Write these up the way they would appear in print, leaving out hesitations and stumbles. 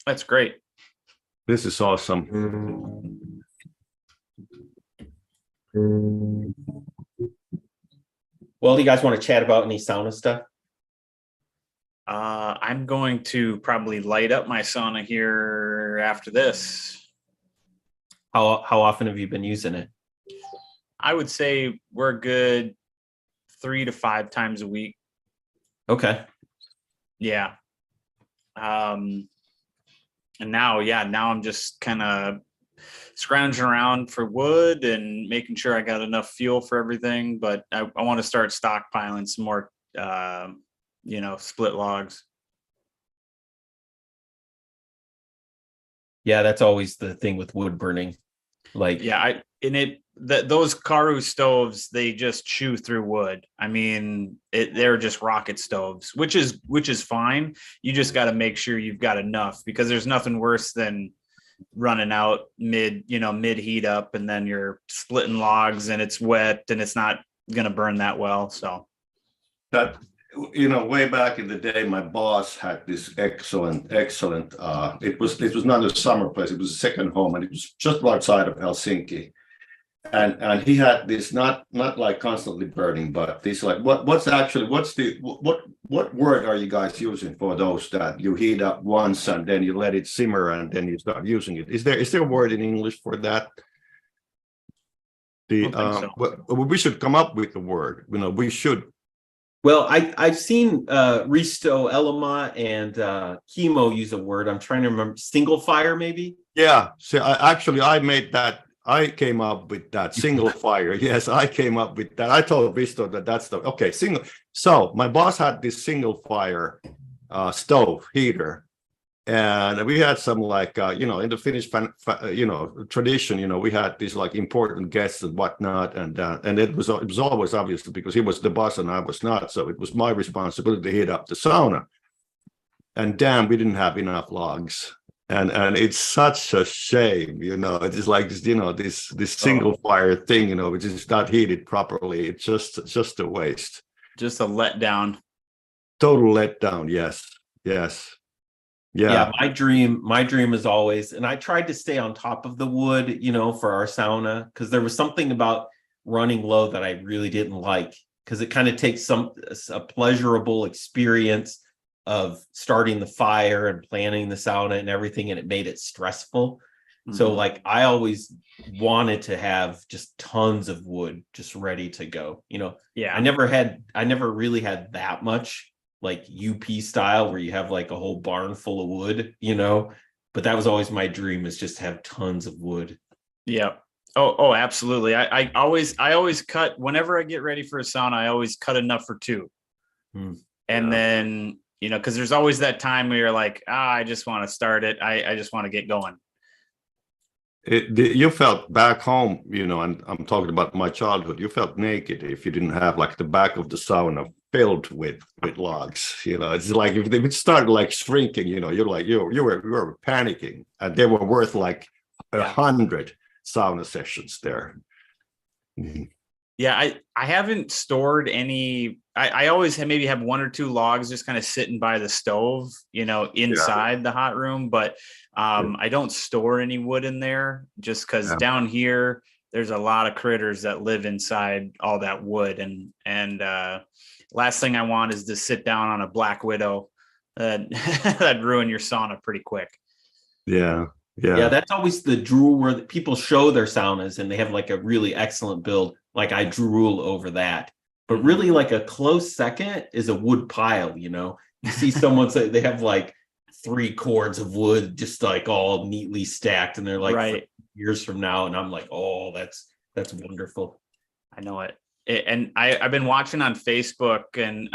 That's great. This is awesome. Well, do you guys want to chat about any sauna stuff? I'm going to probably light up my sauna here after this. How often have you been using it? I would say we're good 3 to 5 times a week. Okay. Yeah. And now I'm just kind of scrounging around for wood and making sure I got enough fuel for everything. But I want to start stockpiling some more, split logs. Yeah, that's always the thing with wood burning. Like, yeah, those Karu stoves, they just chew through wood. I mean, they're just rocket stoves, which is fine. You just got to make sure you've got enough, because there's nothing worse than running out mid heat up, and then you're splitting logs and it's wet and it's not going to burn that well. So that, way back in the day, my boss had this excellent it was not a summer place, it was a second home, and it was just outside of Helsinki, and he had this not like constantly burning, but this like what word are you guys using for those that you heat up once and then you let it simmer and then you start using it? Is there a word in English for that? so. We should come up with the word. We should. well, I've seen Risto Elema and Chemo use a word. I'm trying to remember. Single fire, maybe? Yeah. So I made that. I came up with that single fire. Yes, I came up with that. I told Risto that's the okay single. So my boss had this single fire stove heater, and we had some like in the Finnish tradition, we had these like important guests and whatnot, and it was always obviously because he was the boss and I was not, so it was my responsibility to heat up the sauna. And damn, we didn't have enough logs. And it's such a shame, it is like this single fire thing, which is not heated properly. It's just a waste. Just a letdown. Total letdown. Yes. Yeah. My dream is always, and I tried to stay on top of the wood, for our sauna, because there was something about running low that I really didn't like, because it kind of takes a pleasurable experience of starting the fire and planning the sauna and everything, and it made it stressful. Mm-hmm. So like I always wanted to have just tons of wood just ready to go. Yeah. I never really had that much like UP style where you have like a whole barn full of wood, but that was always my dream, is just have tons of wood. Yeah. Oh, absolutely. I always cut whenever I get ready for a sauna. I always cut enough for 2. And then, because there's always that time where you're like, I just want to start it. I just want to get going. You felt back home, and I'm talking about my childhood, you felt naked if you didn't have like the back of the sauna filled with logs. It's like if it started like shrinking, you're like you were panicking, and they were worth like 100 sauna sessions there. Mm-hmm. Yeah, I haven't stored any. I always maybe have 1 or 2 logs just kind of sitting by the stove, inside the hot room. But I don't store any wood in there, just because down here there's a lot of critters that live inside all that wood, and last thing I want is to sit down on a black widow that'd ruin your sauna pretty quick. Yeah, that's always the drool where people show their saunas and they have like a really excellent build. Like I drool over that, but really like a close second is a wood pile. You see someone say they have like 3 cords of wood just like all neatly stacked, and they're like years from now, and I'm like, oh, that's wonderful. I know it. And I've been watching on Facebook, and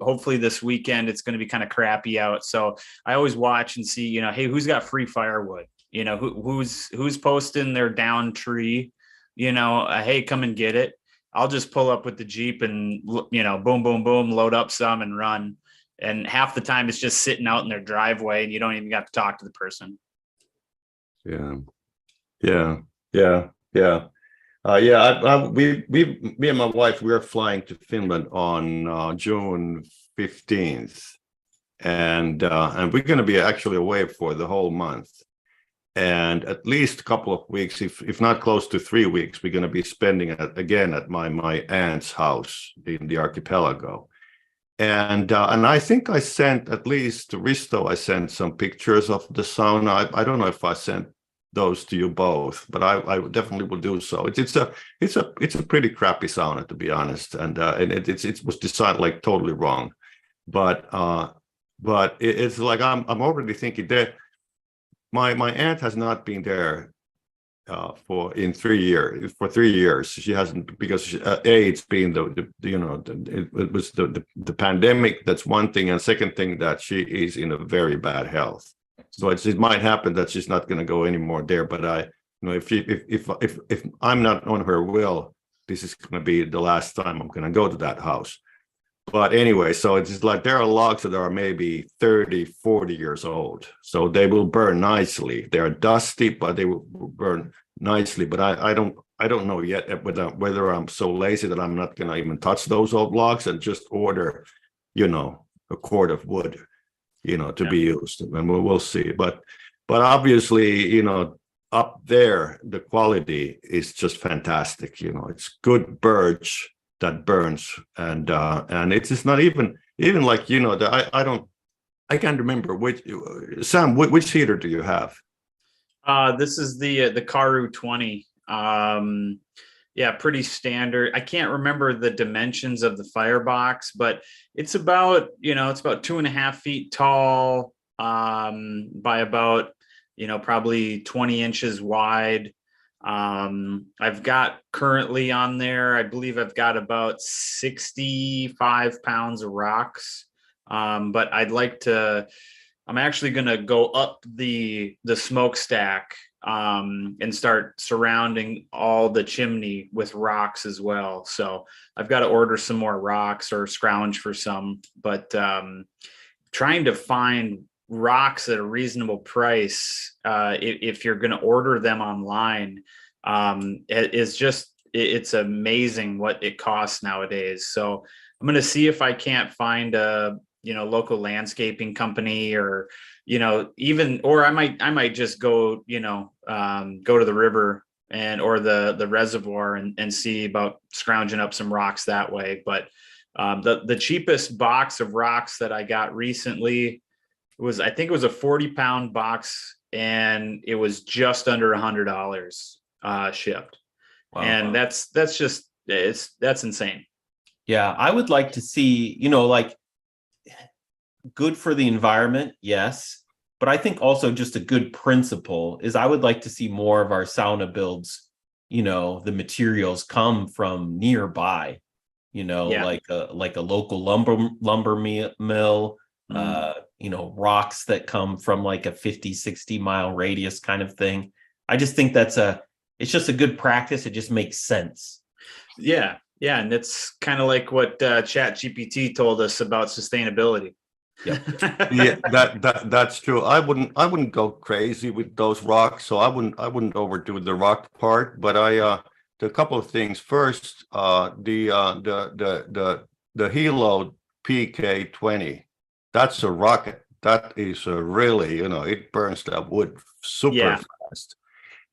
hopefully this weekend it's going to be kind of crappy out. So I always watch and see, hey, who's got free firewood? Who's posting their down tree? Hey, come and get it. I'll just pull up with the Jeep and, boom, boom, boom, load up some and run. And half the time it's just sitting out in their driveway and you don't even got to talk to the person. Yeah. Me and my wife, we're flying to Finland on June 15th. and we're going to be actually away for the whole month. And at least a couple of weeks, if not close to 3 weeks, we're going to be spending again at my aunt's house in the archipelago. And I think I sent, at least to Risto, I sent some pictures of the sauna. I don't know if I sent those to you both, but I definitely will do so. It's a pretty crappy sauna, to be honest, and it was designed like totally wrong. But it's like I'm already thinking that my aunt has not been there for 3 years. For 3 years, she hasn't, because it's been it was the pandemic. That's one thing, and second thing, that she is in a very bad health. So it might happen that she's not going to go anymore there. But if I'm not on her will, this is going to be the last time I'm going to go to that house. But anyway, so it's just like there are logs that are maybe 30, 40 years old. So they will burn nicely. They are dusty, but they will burn nicely. But I don't know yet whether I'm so lazy that I'm not going to even touch those old logs and just order, a cord of wood, to be used. And we'll see. But obviously, up there, the quality is just fantastic. It's good birch that burns, and it is not even like I can't remember which. Sam, which heater do you have? This is the Karu 20. Yeah, pretty standard. I can't remember the dimensions of the firebox, but it's about 2.5 feet tall, by about probably 20 inches wide. I've got currently on there, I believe I've got about 65 pounds of rocks. But I'm actually going to go up the smokestack, and start surrounding all the chimney with rocks as well. So I've got to order some more rocks or scrounge for some, but, trying to find rocks at a reasonable price, if you're going to order them online, it's amazing what it costs nowadays. So I'm going to see if I can't find a local landscaping company, or or I might just go to the river or the reservoir and see about scrounging up some rocks that way. But the cheapest box of rocks that I got recently I think it was a 40-pound box, and it was just under $100 shipped. Wow. And that's insane. Yeah, I would like to see, good for the environment, yes, but I think also just a good principle is I would like to see more of our sauna builds, the materials come from nearby, like a local lumber mill, rocks that come from like a 50-60 mile radius kind of thing. I just think it's just a good practice. It just makes sense. Yeah, and it's kind of like what ChatGPT told us about sustainability. Yep. Yeah, that's true. I wouldn't go crazy with those rocks, so I wouldn't overdo the rock part. But a couple of things. First, the Hilo PK20. That's a rocket. That is a really, it burns that wood super fast.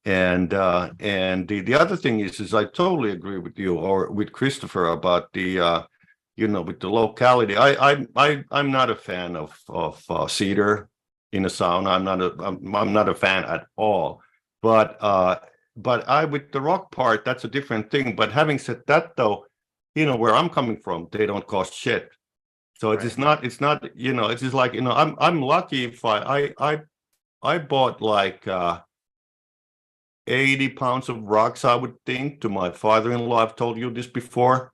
And the other thing is I totally agree with you or with Christopher about the with the locality. I'm not a fan of cedar in a sauna. I'm not a fan at all. But with the rock part, that's a different thing. But having said that, though, where I'm coming from, they don't cost shit. So it's not, it's just like, I'm lucky if I bought like 80 pounds of rocks, I would think, to my father-in-law. I've told you this before.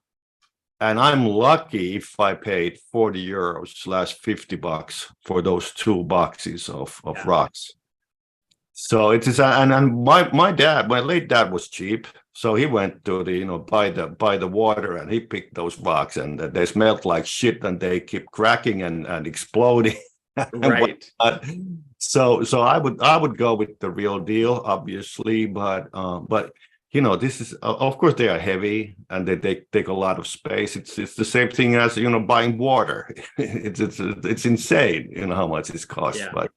And I'm lucky if I paid 40 euros / $50 for those 2 boxes of rocks. So it is, and my late dad was cheap. So he went to the, by the water, and he picked those rocks, and they smelled like shit, and they keep cracking and exploding. Right. So I would go with the real deal, obviously, but this is of course they are heavy and they take a lot of space. It's the same thing as buying water. It's insane, how much it costs. Yeah.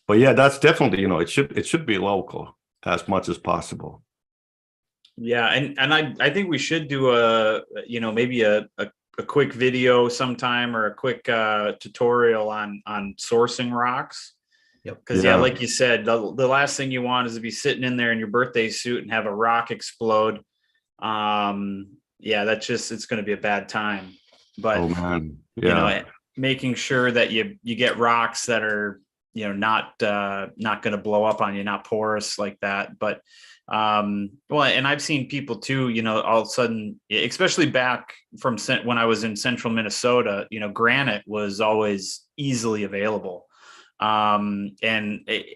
But yeah, that's definitely it should be local as much as possible. Yeah, and I think we should do maybe a quick video sometime or a quick tutorial on sourcing rocks. Yep. Because like you said, the last thing you want is to be sitting in there in your birthday suit and have a rock explode. That's it's going to be a bad time. But oh man, yeah, making sure that you get rocks that are not going to blow up on you, not porous like that. But and I've seen people too, all of a sudden, especially back from when I was in central Minnesota, granite was always easily available. And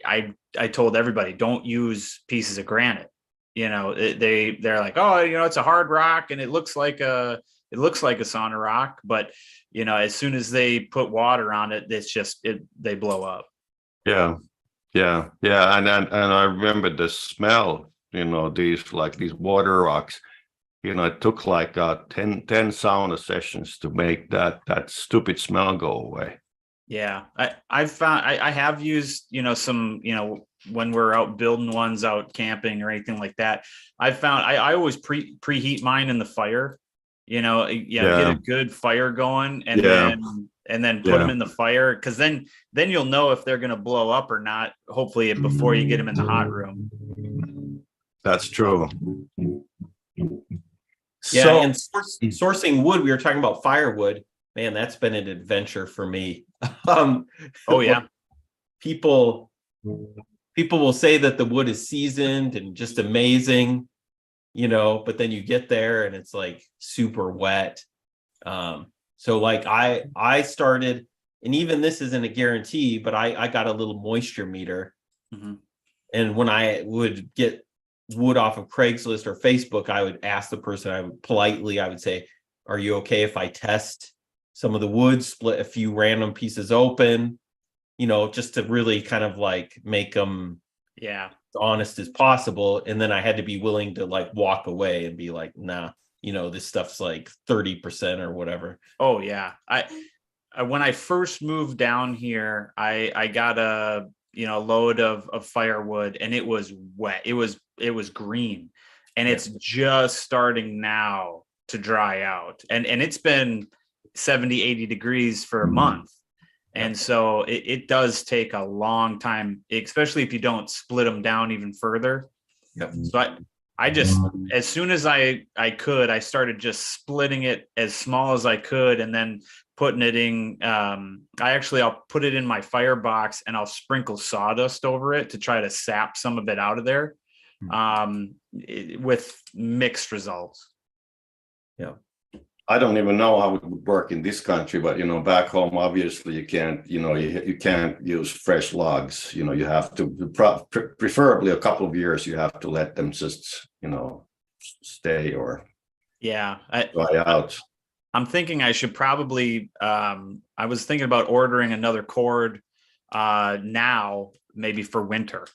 I told everybody, don't use pieces of granite. They're like, oh, it's a hard rock and it looks like a sauna rock, but as soon as they put water on it, they blow up. Yeah. And I remember the smell, these water rocks, it took like 10 sauna sessions to make that stupid smell go away. Yeah, I've found I have used, some, when we're out building ones out camping or anything like that. I've found I always preheat mine in the fire, get a good fire going and then put them in the fire. Cause then you'll know if they're going to blow up or not, hopefully before you get them in the hot room. That's true. Yeah. And sourcing wood, we were talking about firewood. Man, that's been an adventure for me. Oh yeah. People will say that the wood is seasoned and just amazing, but then you get there and it's like super wet. So like I started, and even this isn't a guarantee, but I got a little moisture meter. Mm-hmm. And when I would get wood off of Craigslist or Facebook, I would ask the person, I would say, are you okay if I test some of the wood, split a few random pieces open, just to really kind of like make them as honest as possible. And then I had to be willing to like walk away and be like, nah, this stuff's like 30% or whatever. Oh yeah. When I first moved down here, I got a load of firewood and it was wet. It was green and it's just starting now to dry out. And it's been 70, 80 degrees for a month. And so it does take a long time, especially if you don't split them down even further. Yep. So I just, as soon as I could, I started just splitting it as small as I could and then putting it in. I'll put it in my firebox and I'll sprinkle sawdust over it to try to sap some of it out of there, with mixed results. Yeah. I don't even know how it would work in this country, but back home, obviously you can't, you can't use fresh logs. You have to preferably a couple of years. You have to let them just, stay or dry out. I'm thinking I should probably. I was thinking about ordering another cord now, maybe for winter.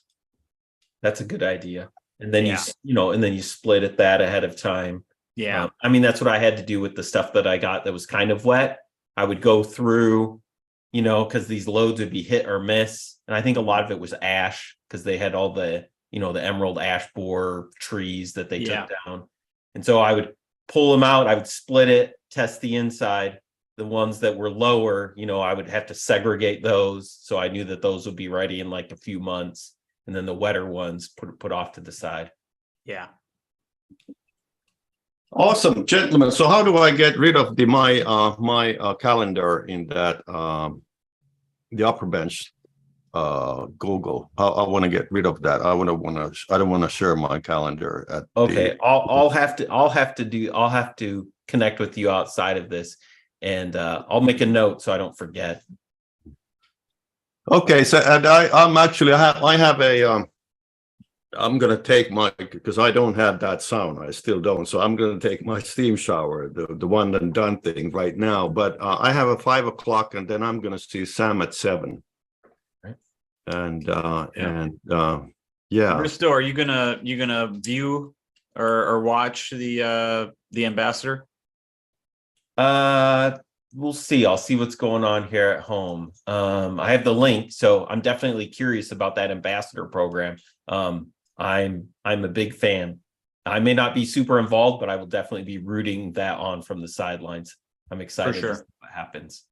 That's a good idea. And then you split it that ahead of time. Yeah. That's what I had to do with the stuff that I got that was kind of wet. I would go through, because these loads would be hit or miss. And I think a lot of it was ash because they had all the, the emerald ash borer trees that they took down. And so I would pull them out. I would split it, test the inside. The ones that were lower, I would have to segregate those. So I knew that those would be ready in like a few months. And then the wetter ones put off to the side. Yeah. Awesome, gentlemen. So how do I get rid of my calendar in that the upper bench Google? I want to get rid of that. I don't want to share my calendar at I'll have to connect with you outside of this, and I'll make a note so I don't forget. Okay, so and I have a I'm going to take because I don't have that sauna. I still don't. So I'm going to take my steam shower, the one and done thing right now. But I have a 5 o'clock and then I'm going to see Sam at 7. Right. And Bristow, are you gonna view or watch the ambassador? We'll see. I'll see what's going on here at home. I have the link, so I'm definitely curious about that ambassador program. I'm a big fan. I may not be super involved, but I will definitely be rooting that on from the sidelines. I'm excited sure. to see what happens.